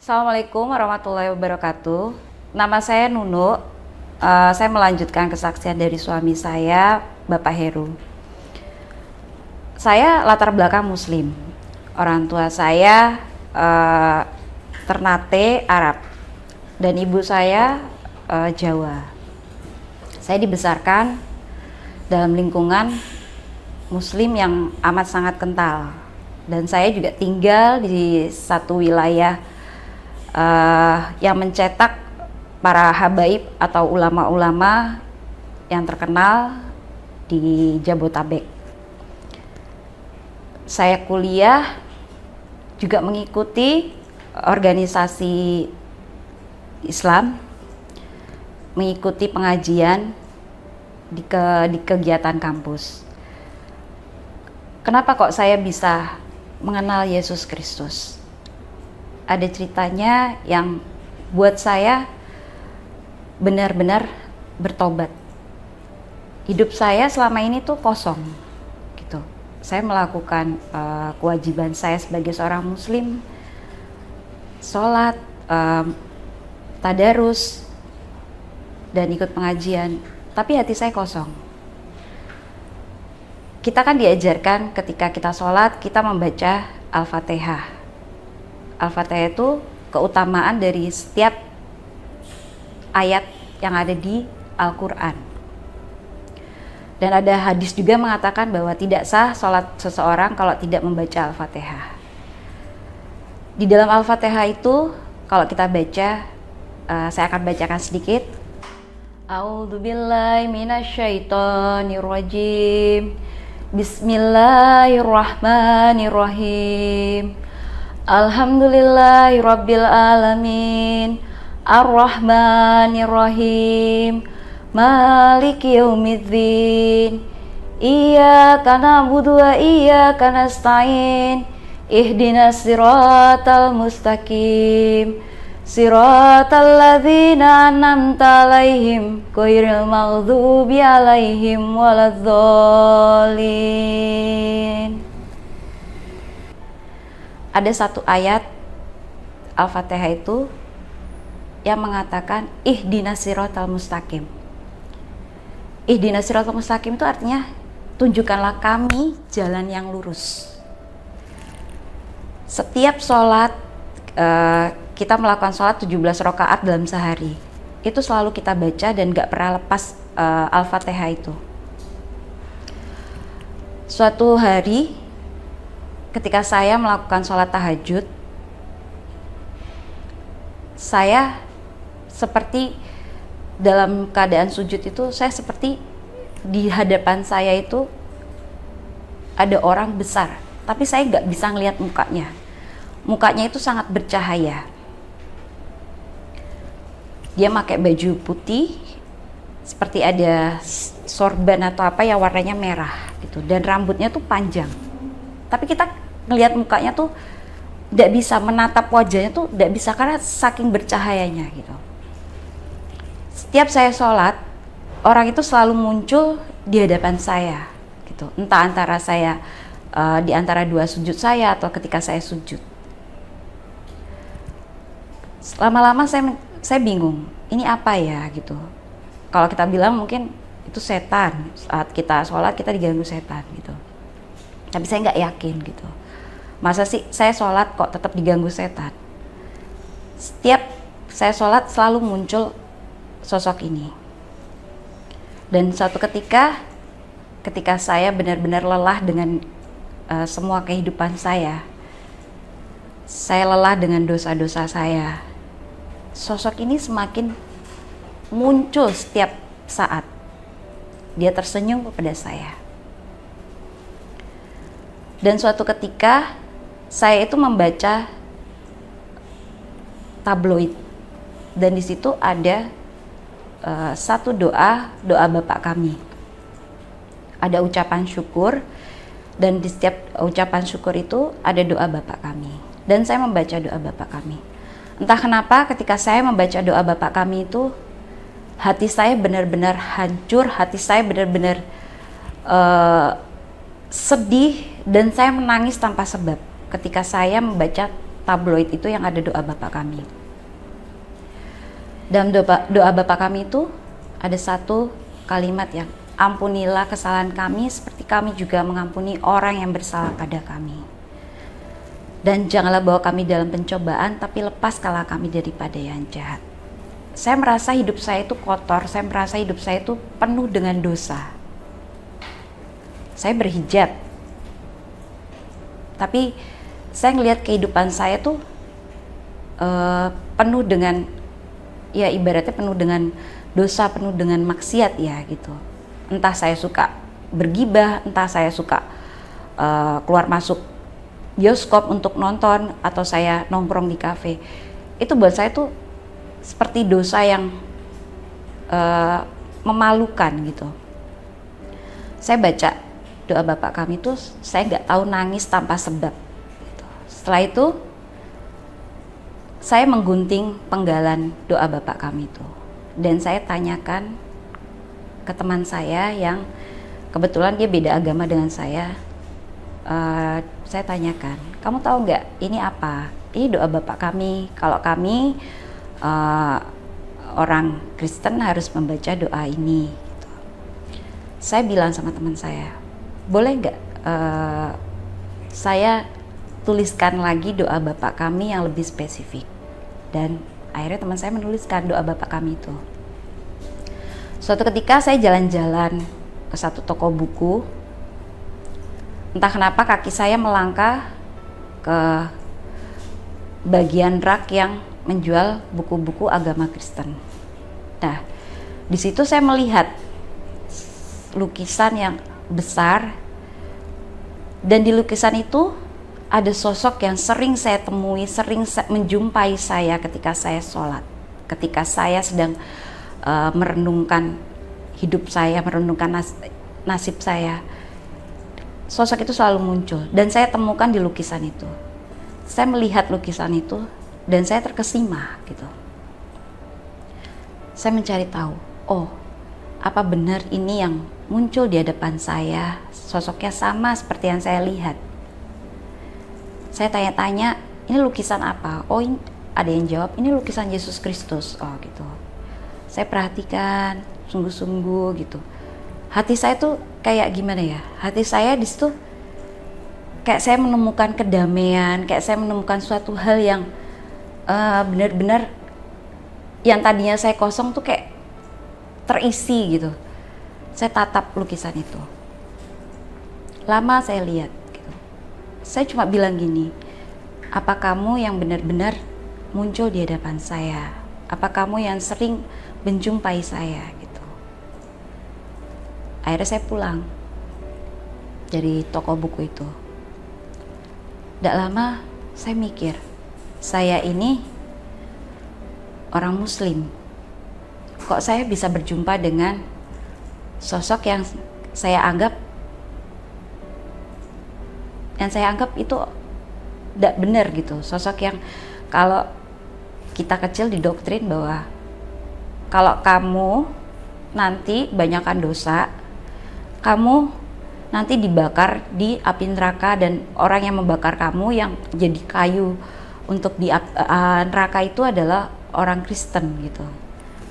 Assalamualaikum warahmatullahi wabarakatuh. Nama saya Nunu. Saya melanjutkan kesaksian dari suami saya, Bapak Heru. Saya latar belakang Muslim. Orang tua saya Ternate Arab dan ibu saya Jawa. Saya dibesarkan dalam lingkungan Muslim yang amat sangat kental, dan saya juga tinggal di satu wilayah yang mencetak para habaib atau ulama-ulama yang terkenal di Jabotabek. Saya kuliah juga mengikuti organisasi Islam, mengikuti pengajian di kegiatan kampus. Kenapa kok saya bisa mengenal Yesus Kristus? Ada ceritanya yang buat saya benar-benar bertobat. Hidup saya selama ini tuh kosong gitu. Saya melakukan kewajiban saya sebagai seorang muslim, sholat, tadarus, dan ikut pengajian, tapi hati saya kosong. Kita kan diajarkan ketika kita sholat, kita membaca Al-Fatihah. Al-Fatihah itu keutamaan dari setiap ayat yang ada di Al-Quran. Dan ada hadis juga mengatakan bahwa tidak sah sholat seseorang kalau tidak membaca Al-Fatihah. Di dalam Al-Fatihah itu, kalau kita baca, saya akan bacakan sedikit. A'udzubillahi minasyaitonirrajim. Bismillahirrahmanirrahim. Alhamdulillahi rabbil alamin, ar-rahmanirrahim, maliki yaumiddin, iyyaka na'budu wa iyyaka nasta'in, ihdinas siratal mustaqim, siratal ladzina an'amta 'alaihim ghairil maghdubi 'alaihim waladhdallin. Ada satu ayat Al-Fatihah itu yang mengatakan ihdinas siratal mustaqim. Ihdinas siratal mustaqim itu artinya tunjukkanlah kami jalan yang lurus. Setiap sholat, kita melakukan sholat 17 rakaat dalam sehari. Itu selalu kita baca dan gak pernah lepas Al-Fatihah itu. Suatu hari ketika saya melakukan sholat tahajud, saya seperti dalam keadaan sujud itu, saya seperti di hadapan saya itu ada orang besar, tapi saya nggak bisa ngelihat mukanya. Mukanya itu sangat bercahaya. Dia pakai baju putih, seperti ada sorban atau apa yang warnanya merah gitu, dan rambutnya tuh panjang. Tapi kita ngelihat mukanya tuh tidak bisa, menatap wajahnya tuh tidak bisa karena saking bercahayanya gitu. Setiap saya sholat, orang itu selalu muncul di hadapan saya gitu. Entah antara saya di antara dua sujud saya atau ketika saya sujud. Lama-lama saya bingung, ini apa ya gitu. Kalau kita bilang mungkin itu setan, saat kita sholat kita diganggu setan gitu. Tapi saya nggak yakin gitu. Masa sih saya sholat kok tetap diganggu setan? Setiap saya sholat selalu muncul sosok ini. Dan suatu ketika saya benar-benar lelah dengan semua kehidupan saya lelah dengan dosa-dosa saya. Sosok ini semakin muncul setiap saat. Dia tersenyum kepada saya. Dan suatu ketika saya itu membaca tabloid, dan di situ ada satu doa Bapak kami. Ada ucapan syukur, dan di setiap ucapan syukur itu ada doa Bapak kami. Dan saya membaca doa Bapak kami. Entah kenapa ketika saya membaca doa Bapak kami itu, hati saya benar-benar hancur, hati saya benar-benar sedih, dan saya menangis tanpa sebab ketika saya membaca tabloid itu yang ada doa Bapa Kami. Dalam doa Bapa Kami itu ada satu kalimat yang ampunilah kesalahan kami seperti kami juga mengampuni orang yang bersalah pada kami. Dan janganlah bawa kami dalam pencobaan, tapi lepaskanlah kami daripada yang jahat. Saya merasa hidup saya itu kotor, saya merasa hidup saya itu penuh dengan dosa. Saya berhijab, tapi saya ngelihat kehidupan saya tuh penuh dengan, ya ibaratnya penuh dengan dosa, penuh dengan maksiat ya gitu. Entah saya suka bergibah, entah saya suka keluar masuk bioskop untuk nonton, atau saya nongkrong di kafe. Itu buat saya tuh seperti dosa yang memalukan gitu. Saya baca doa Bapa Kami tuh, saya nggak tahu nangis tanpa sebab gitu. Setelah itu saya menggunting penggalan doa Bapa Kami itu, dan saya tanyakan ke teman saya yang kebetulan dia beda agama dengan saya. Saya tanyakan, kamu tahu nggak ini apa? Ini doa Bapa Kami. Kalau kami orang Kristen harus membaca doa ini gitu. Saya bilang sama teman saya, boleh nggak saya tuliskan lagi doa Bapa Kami yang lebih spesifik? Dan akhirnya teman saya menuliskan doa Bapa Kami itu. Suatu ketika saya jalan-jalan ke satu toko buku, entah kenapa kaki saya melangkah ke bagian rak yang menjual buku-buku agama Kristen. Nah, di situ saya melihat lukisan yang besar, dan di lukisan itu ada sosok yang sering saya temui, menjumpai saya ketika saya sholat, ketika saya sedang merenungkan hidup saya, merenungkan nasib saya. Sosok itu selalu muncul, dan saya temukan di lukisan itu. Saya melihat lukisan itu dan saya terkesima gitu. Saya mencari tahu, oh, apa benar ini yang muncul di hadapan saya sosoknya sama seperti yang saya lihat? Saya tanya-tanya, ini lukisan apa? Oh, ini, ada yang jawab, ini lukisan Yesus Kristus. Oh gitu. Saya perhatikan sungguh-sungguh gitu. Hati saya tuh kayak gimana ya? Hati saya di situ kayak saya menemukan kedamaian, kayak saya menemukan suatu hal yang benar-benar yang tadinya saya kosong tuh kayak terisi gitu. Saya tatap lukisan itu. Lama saya lihat gitu. Saya cuma bilang gini, apa kamu yang benar-benar muncul di hadapan saya? Apa kamu yang sering menjumpai saya gitu. Akhirnya saya pulang dari toko buku itu. Tidak lama saya mikir, saya ini orang Muslim, kok saya bisa berjumpa dengan sosok yang saya anggap itu tidak benar gitu. Sosok yang kalau kita kecil didoktrin bahwa kalau kamu nanti banyakkan dosa, kamu nanti dibakar di api neraka, dan orang yang membakar kamu yang jadi kayu untuk di neraka itu adalah orang Kristen gitu.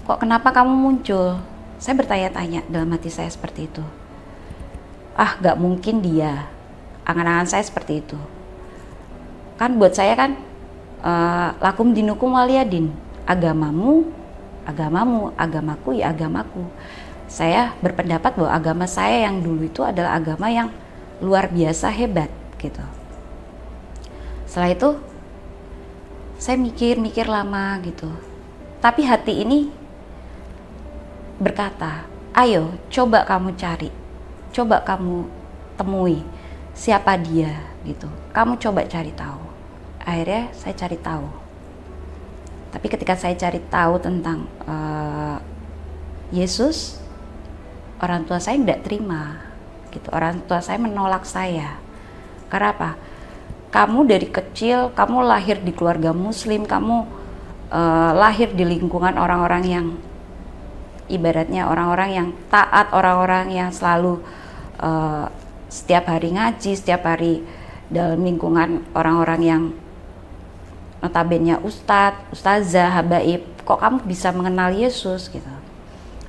Kok kenapa kamu muncul? Saya bertanya-tanya dalam hati saya seperti itu. Ah, gak mungkin dia. Angan-angan saya seperti itu. Kan buat saya kan lakum dinukum waliyadin. Agamamu, agamaku ya agamaku. Saya berpendapat bahwa agama saya yang dulu itu adalah agama yang luar biasa hebat gitu. Setelah itu saya mikir lama gitu. Tapi hati ini berkata, ayo coba kamu cari, coba kamu temui siapa dia gitu. Kamu coba cari tahu. Akhirnya saya cari tahu. Tapi ketika saya cari tahu tentang Yesus, orang tua saya tidak terima gitu. Orang tua saya menolak saya. Karena apa? Kamu dari kecil, kamu lahir di keluarga Muslim, kamu lahir di lingkungan orang-orang yang ibaratnya orang-orang yang taat, orang-orang yang selalu setiap hari ngaji, setiap hari dalam lingkungan orang-orang yang notabene ustadz, ustazah, habaib, kok kamu bisa mengenal Yesus gitu.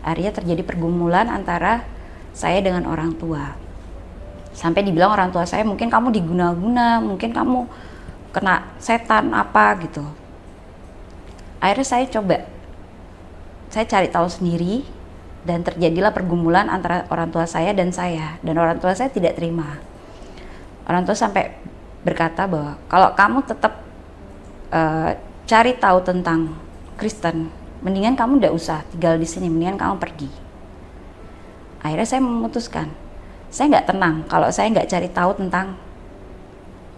Akhirnya terjadi pergumulan antara saya dengan orang tua. Sampai dibilang orang tua saya, mungkin kamu diguna-guna, mungkin kamu kena setan apa gitu. Akhirnya saya cari tahu sendiri, dan terjadilah pergumulan antara orang tua saya dan saya. Dan orang tua saya tidak terima. Orang tua sampai berkata bahwa kalau kamu tetap cari tahu tentang Kristen, mendingan kamu tidak usah tinggal di sini, mendingan kamu pergi. Akhirnya saya memutuskan, saya nggak tenang kalau saya nggak cari tahu tentang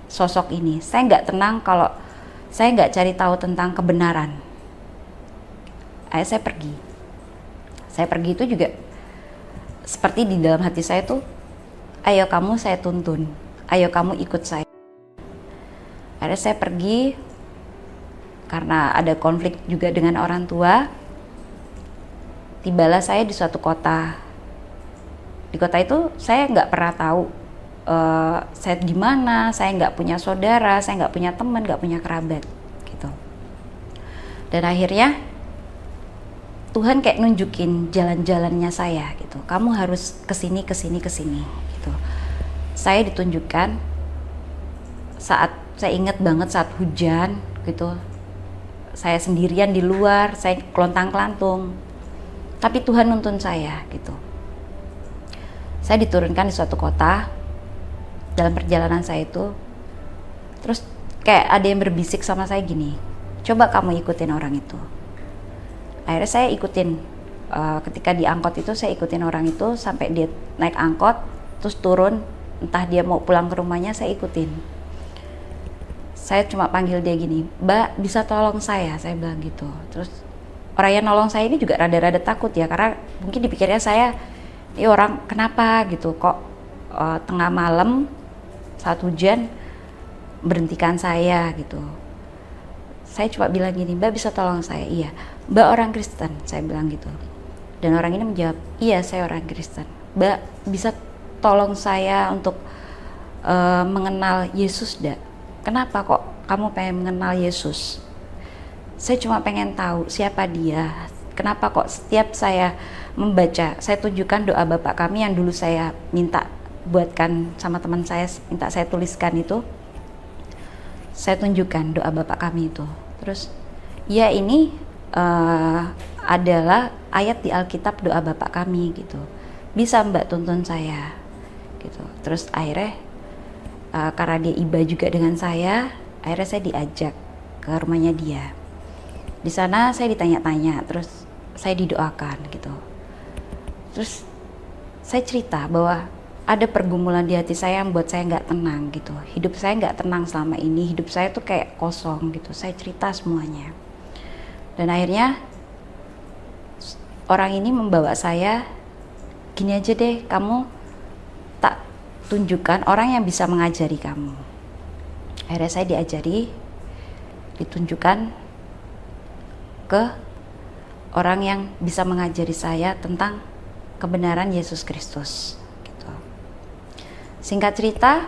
sosok ini. Saya nggak tenang kalau saya nggak cari tahu tentang kebenaran. Akhirnya saya pergi. Saya pergi itu juga seperti di dalam hati saya tuh, ayo kamu saya tuntun, ayo kamu ikut saya. Akhirnya saya pergi karena ada konflik juga dengan orang tua. Tibalah saya di suatu kota. Di kota itu saya nggak pernah tahu saya gimana, saya nggak punya saudara, saya nggak punya teman, nggak punya kerabat gitu. Dan akhirnya Tuhan kayak nunjukin jalan-jalannya saya gitu. Kamu harus kesini gitu. Saya ditunjukkan saat, saya ingat banget saat hujan gitu. Saya sendirian di luar, saya kelontang-kelantung. Tapi Tuhan nuntun saya gitu. Saya diturunkan di suatu kota. Dalam perjalanan saya itu, terus kayak ada yang berbisik sama saya gini, coba kamu ikutin orang itu. Akhirnya saya ikutin, ketika di angkot itu saya ikutin orang itu sampai dia naik angkot, terus turun, entah dia mau pulang ke rumahnya, saya ikutin. Saya cuma panggil dia gini, Mbak bisa tolong saya bilang gitu. Terus orang yang nolong saya ini juga rada-rada takut ya, karena mungkin dipikirnya saya, ini orang kenapa gitu, kok tengah malam saat hujan berhentikan saya gitu. Saya cuma bilang gini, Mbak bisa tolong saya? Iya. Mbak orang Kristen, saya bilang gitu. Dan orang ini menjawab, iya saya orang Kristen. Mbak bisa tolong saya untuk mengenal Yesus enggak? Kenapa kok kamu pengen mengenal Yesus? Saya cuma pengen tahu siapa dia. Kenapa kok setiap saya membaca, saya tunjukkan doa Bapak kami yang dulu saya minta buatkan sama teman saya, minta saya tuliskan itu. Saya tunjukkan doa Bapak kami itu. Terus, ya ini adalah ayat di Alkitab doa Bapak kami gitu. Bisa Mbak tuntun saya gitu. Terus akhirnya karena dia iba juga dengan saya, akhirnya saya diajak ke rumahnya dia. Di sana saya ditanya-tanya, terus saya didoakan gitu. Terus saya cerita bahwa ada pergumulan di hati saya yang buat saya nggak tenang gitu. Hidup saya nggak tenang selama ini. Hidup saya tuh kayak kosong gitu. Saya cerita semuanya. Dan akhirnya orang ini membawa saya, gini aja deh, kamu tak tunjukkan orang yang bisa mengajari kamu. Akhirnya saya diajari, ditunjukkan ke orang yang bisa mengajari saya tentang kebenaran Yesus Kristus. Singkat cerita,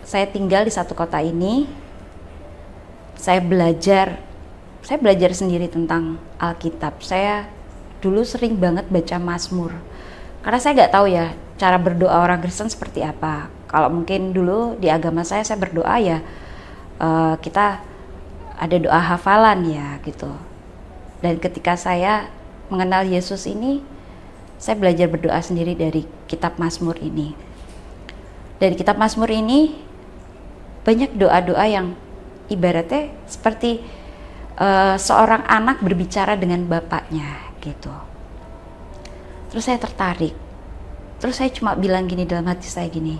saya tinggal di satu kota ini. Saya belajar sendiri tentang Alkitab. Saya dulu sering banget baca Mazmur. Karena saya nggak tahu ya cara berdoa orang Kristen seperti apa. Kalau mungkin dulu di agama saya berdoa ya kita ada doa hafalan ya gitu. Dan ketika saya mengenal Yesus ini, saya belajar berdoa sendiri dari kitab Mazmur ini. Dari kitab Mazmur ini banyak doa-doa yang ibaratnya seperti seorang anak berbicara dengan bapaknya gitu. Terus saya tertarik. Terus saya cuma bilang gini dalam hati saya gini,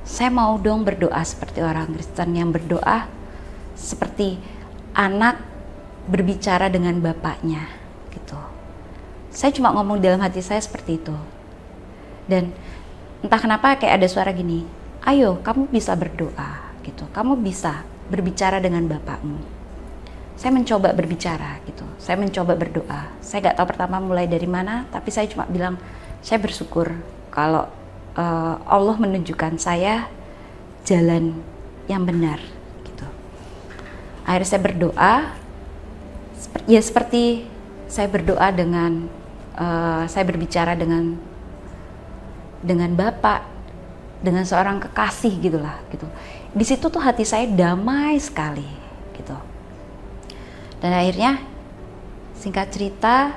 saya mau dong berdoa seperti orang Kristen yang berdoa seperti anak berbicara dengan bapaknya gitu. Saya cuma ngomong dalam hati saya seperti itu. Dan entah kenapa kayak ada suara gini, ayo kamu bisa berdoa gitu. Kamu bisa berbicara dengan bapakmu. Saya mencoba berbicara gitu. Saya mencoba berdoa. Saya gak tahu pertama mulai dari mana, tapi saya cuma bilang, saya bersyukur kalau Allah menunjukkan saya jalan yang benar gitu. Akhirnya saya berdoa, ya seperti saya berdoa dengan saya berbicara dengan Bapak, dengan seorang kekasih gitulah gitu. Di situ tuh hati saya damai sekali gitu. Dan akhirnya singkat cerita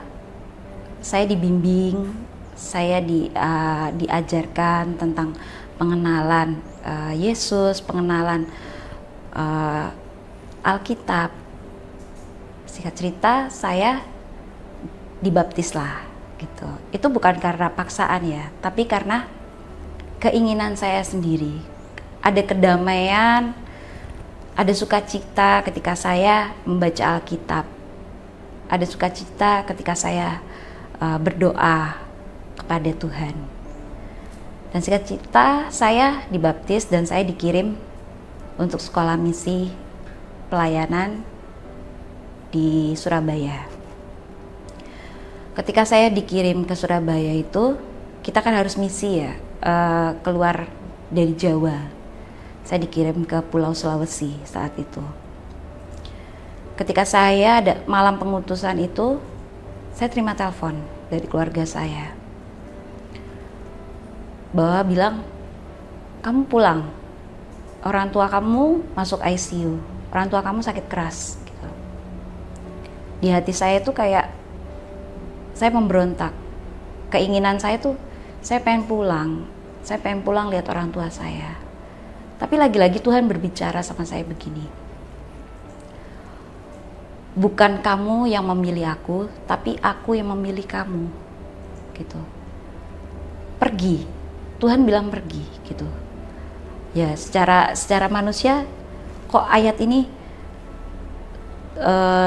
saya dibimbing, saya diajarkan tentang pengenalan Yesus, pengenalan Alkitab. Singkat cerita saya dibaptis lah gitu. Itu bukan karena paksaan ya, tapi karena keinginan saya sendiri. Ada kedamaian, ada sukacita ketika saya membaca Alkitab. Ada sukacita ketika saya berdoa kepada Tuhan. Dan singkat cerita saya dibaptis dan saya dikirim untuk sekolah misi pelayanan di Surabaya. Ketika saya dikirim ke Surabaya itu, kita kan harus misi ya, keluar dari Jawa. Saya dikirim ke Pulau Sulawesi saat itu. Ketika saya ada malam pengutusan itu, saya terima telepon dari keluarga saya bahwa bilang, kamu pulang, orang tua kamu masuk ICU, orang tua kamu sakit keras gitu. Di hati saya tuh kayak saya memberontak. Keinginan saya tuh saya pengen pulang lihat orang tua saya. Tapi lagi-lagi Tuhan berbicara sama saya begini, bukan kamu yang memilih aku, tapi aku yang memilih kamu gitu. Pergi, Tuhan bilang pergi gitu. Ya secara manusia kok ayat ini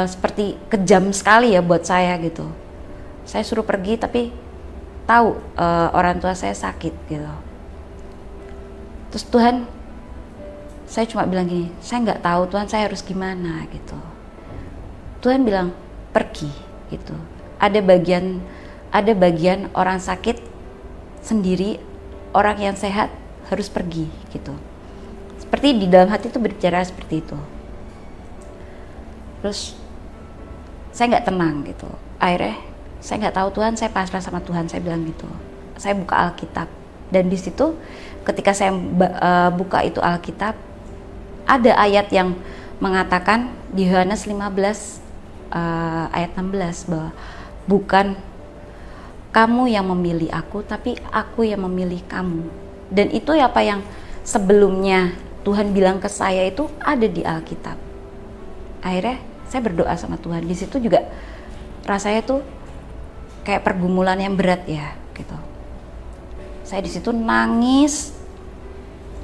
seperti kejam sekali ya buat saya gitu. Saya suruh pergi tapi tahu orang tua saya sakit gitu. Terus Tuhan, saya cuma bilang gini, saya nggak tahu Tuhan, saya harus gimana gitu. Tuhan bilang pergi gitu. Ada bagian orang sakit sendiri, orang yang sehat harus pergi gitu. Seperti di dalam hati itu berbicara seperti itu. Terus saya nggak tenang gitu. Akhirnya saya nggak tahu Tuhan, saya pasrah sama Tuhan, saya bilang gitu. Saya buka Alkitab dan di situ ketika saya buka itu Alkitab, ada ayat yang mengatakan di Yohanes 15 ayat 16 bahwa bukan kamu yang memilih aku, tapi aku yang memilih kamu. Dan itu apa yang sebelumnya Tuhan bilang ke saya itu ada di Alkitab. Akhirnya saya berdoa sama Tuhan. Di situ juga rasanya tuh kayak pergumulan yang berat ya gitu. Saya di situ nangis,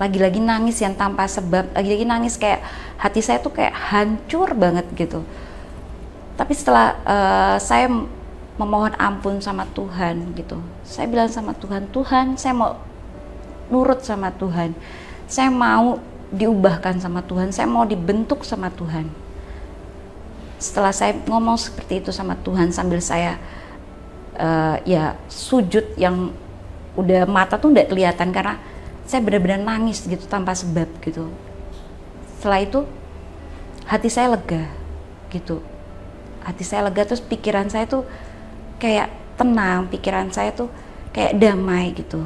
lagi-lagi nangis yang tanpa sebab, lagi-lagi nangis kayak hati saya tuh kayak hancur banget gitu. Tapi setelah saya memohon ampun sama Tuhan gitu, saya bilang sama Tuhan, Tuhan saya mau nurut sama Tuhan, saya mau diubahkan sama Tuhan, saya mau dibentuk sama Tuhan. Setelah saya ngomong seperti itu sama Tuhan sambil saya ya sujud yang udah mata tuh nggak kelihatan karena saya benar-benar nangis gitu tanpa sebab gitu. Setelah itu hati saya lega gitu. Hati saya lega, terus pikiran saya tuh kayak tenang, pikiran saya tuh kayak damai gitu.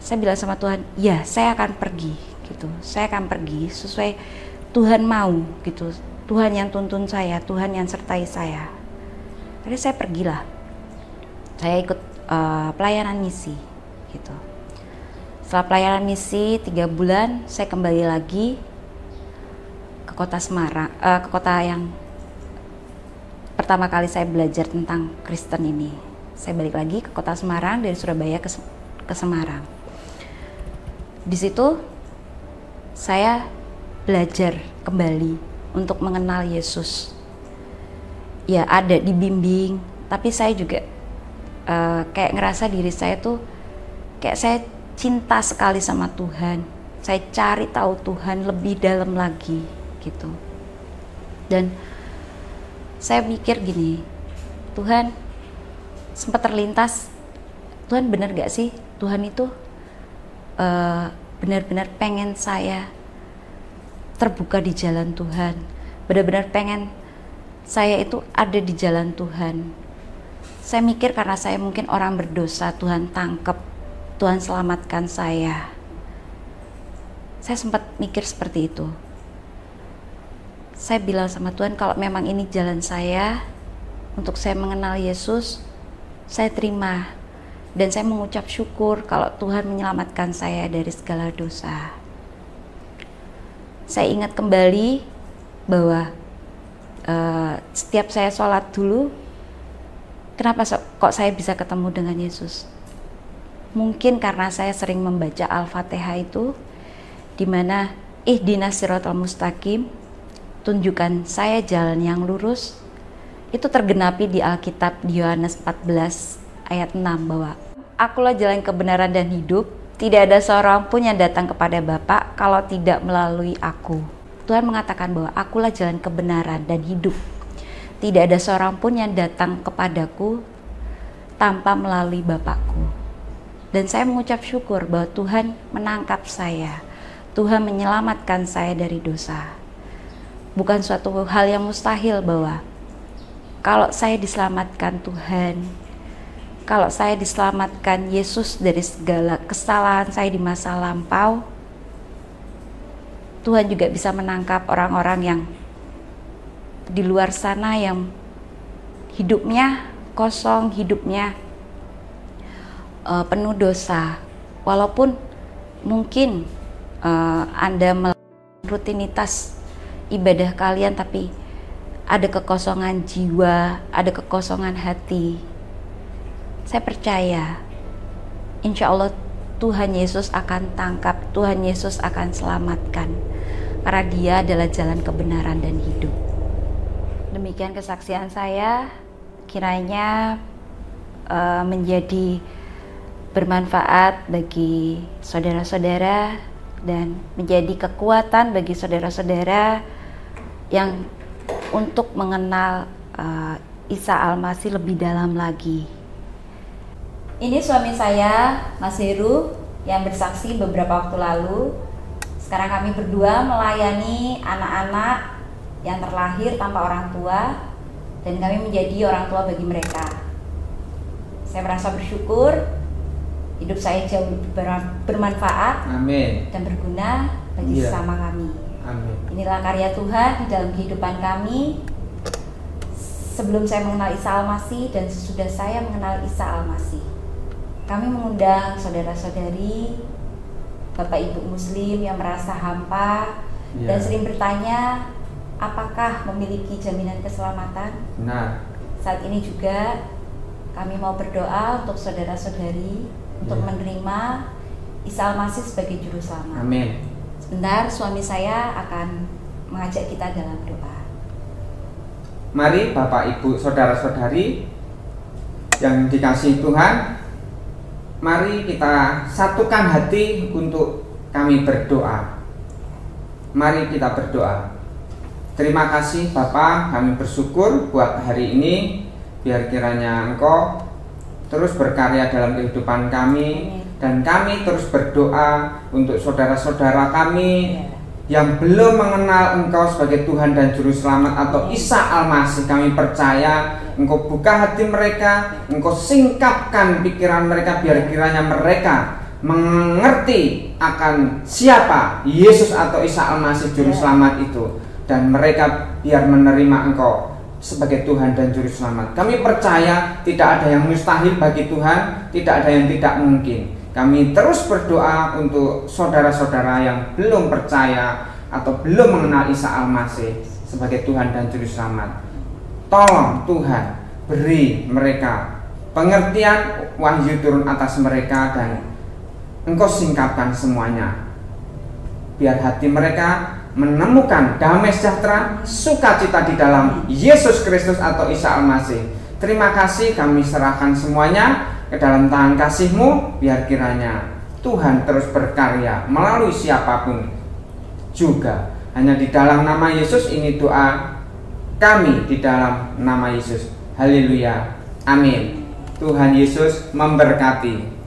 Saya bilang sama Tuhan, ya saya akan pergi gitu. Saya akan pergi sesuai Tuhan mau gitu. Tuhan yang tuntun saya, Tuhan yang sertai saya. Jadi saya pergilah. Saya ikut pelayanan misi gitu. Setelah pelayanan misi 3 bulan, saya kembali lagi ke kota Semarang, ke kota yang pertama kali saya belajar tentang Kristen ini. Saya balik lagi ke kota Semarang, dari Surabaya ke Semarang. Di situ saya belajar kembali untuk mengenal Yesus. Ya ada dibimbing, tapi saya juga kayak ngerasa diri saya tuh kayak saya cinta sekali sama Tuhan. Saya cari tahu Tuhan lebih dalam lagi gitu. Dan saya mikir gini, Tuhan, sempat terlintas, Tuhan benar gak sih Tuhan itu benar-benar pengen saya terbuka di jalan Tuhan. Benar-benar pengen saya itu ada di jalan Tuhan. Saya mikir karena saya mungkin orang berdosa, Tuhan tangkap, Tuhan selamatkan saya. Saya sempat mikir seperti itu. Saya bilang sama Tuhan, kalau memang ini jalan saya, untuk saya mengenal Yesus, saya terima. Dan saya mengucap syukur kalau Tuhan menyelamatkan saya dari segala dosa. Saya ingat kembali bahwa setiap saya sholat dulu, kenapa kok saya bisa ketemu dengan Yesus? Mungkin karena saya sering membaca Al-Fatihah itu, di mana ihdinas siratal mustaqim, tunjukkan saya jalan yang lurus, itu tergenapi di Alkitab di Yohanes 14 ayat 6 bahwa akulah jalan kebenaran dan hidup, tidak ada seorang pun yang datang kepada Bapa kalau tidak melalui aku. Tuhan mengatakan bahwa akulah jalan kebenaran dan hidup. Tidak ada seorang pun yang datang kepadaku tanpa melalui Bapakku. Dan saya mengucap syukur bahwa Tuhan menangkap saya. Tuhan menyelamatkan saya dari dosa. Bukan suatu hal yang mustahil bahwa kalau saya diselamatkan Tuhan, kalau saya diselamatkan Yesus dari segala kesalahan saya di masa lampau, Tuhan juga bisa menangkap orang-orang yang di luar sana yang hidupnya kosong, hidupnya penuh dosa. Walaupun mungkin Anda melakukan rutinitas ibadah kalian, tapi ada kekosongan jiwa, ada kekosongan hati. Saya percaya, insya Allah Tuhan Yesus akan tangkap, Tuhan Yesus akan selamatkan. Karena Dia adalah jalan kebenaran dan hidup. Demikian kesaksian saya, kiranya menjadi bermanfaat bagi saudara-saudara dan menjadi kekuatan bagi saudara-saudara yang untuk mengenal Isa Al-Masih lebih dalam lagi. Ini suami saya, Mas Heru, yang bersaksi beberapa waktu lalu. Sekarang kami berdua melayani anak-anak yang terlahir tanpa orang tua, dan kami menjadi orang tua bagi mereka. Saya merasa bersyukur, hidup saya jauh lebih bermanfaat. Amin. Dan berguna bagi sesama kami. Amin. Inilah karya Tuhan di dalam kehidupan kami. Sebelum saya mengenal Isa Al-Masih dan sesudah saya mengenal Isa Al-Masih, kami mengundang saudara-saudari, Bapak Ibu Muslim yang merasa hampa dan sering bertanya, apakah memiliki jaminan keselamatan? Nah, saat ini juga kami mau berdoa untuk saudara-saudari untuk menerima Isa Al-Masih sebagai juru selamat. Amin. Sebentar, suami saya akan mengajak kita dalam doa. Mari Bapak Ibu saudara-saudari yang dikasihi Tuhan, mari kita satukan hati untuk kami berdoa. Mari kita berdoa. Terima kasih Bapa, kami bersyukur buat hari ini. Biar kiranya Engkau terus berkarya dalam kehidupan kami. Dan kami terus berdoa untuk saudara-saudara kami yang belum mengenal Engkau sebagai Tuhan dan Juru Selamat atau Isa Al-Masih. Kami percaya Engkau buka hati mereka, Engkau singkapkan pikiran mereka, biar kiranya mereka mengerti akan siapa Yesus atau Isa Al-Masih Juru Selamat itu, dan mereka biar menerima Engkau sebagai Tuhan dan Juru Selamat. Kami percaya tidak ada yang mustahil bagi Tuhan, tidak ada yang tidak mungkin. Kami terus berdoa untuk saudara-saudara yang belum percaya atau belum mengenal Isa Al-Masih sebagai Tuhan dan Juru Selamat. Tolong Tuhan beri mereka pengertian, wahyu turun atas mereka, dan Engkau singkapkan semuanya. Biar hati mereka menemukan damai sejahtera, sukacita di dalam Yesus Kristus atau Isa Al-Masih. Terima kasih, kami serahkan semuanya ke dalam tangan kasih-Mu. Biar kiranya Tuhan terus berkarya melalui siapapun juga. Hanya di dalam nama Yesus ini doa kami, di dalam nama Yesus. Haleluya. Amin. Tuhan Yesus memberkati.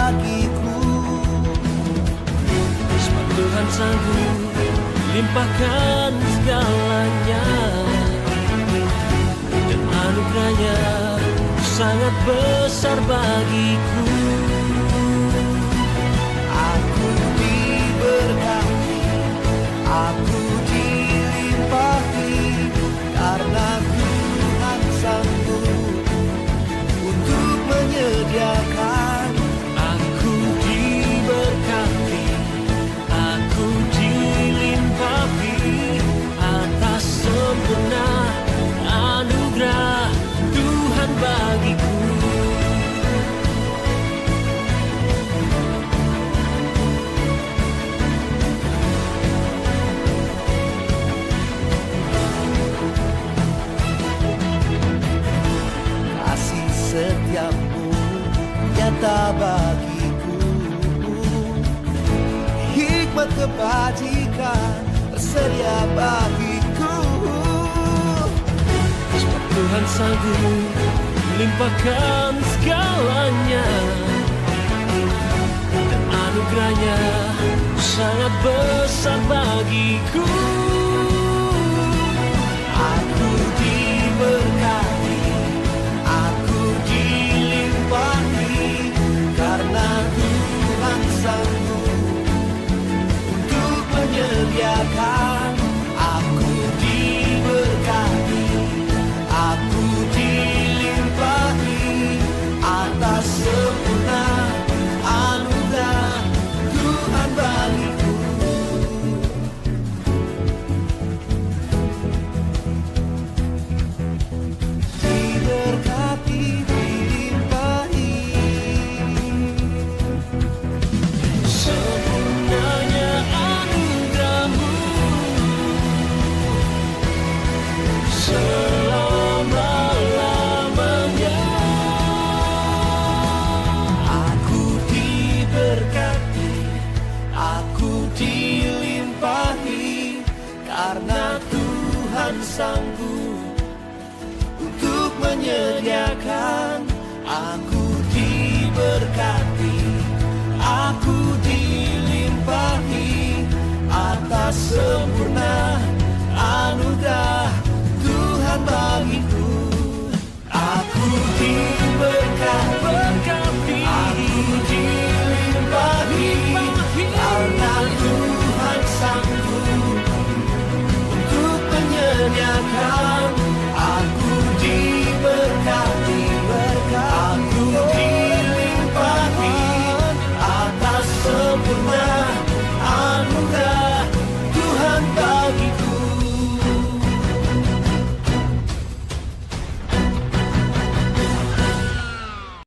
bagiku. Sebab Tuhan sanggup limpahkan segalanya, dan anugerahnya sangat besar bagiku. Aku diberkati, aku dilimpahi, karena Tuhan sanggup untuk menyediakan. Aku diberkati, aku dilimpahi atas sempurna anugerah Tuhan bagiku. Kasih setiamu nyata bagiku, hikmat kebajikan tersedia bagiku. Sebab Tuhan sanggup melimpahkan segalanya, dan anugerahnya sangat besar bagiku. Aku diberkati, aku dilimpahi, karena Tuhan sanggup untuk menyediakan. Aku diberkati, aku dilimpahi atas sempurna anugerah Tuhan bagiku. Diberkati, dilimpahi, Sempurnanya anugerahmu selama-lamanya. aku diberkati, aku dilimpahi, karena Tuhan sanggup untuk menyediakan. Aku diberkati, aku dilimpahi atas sempurna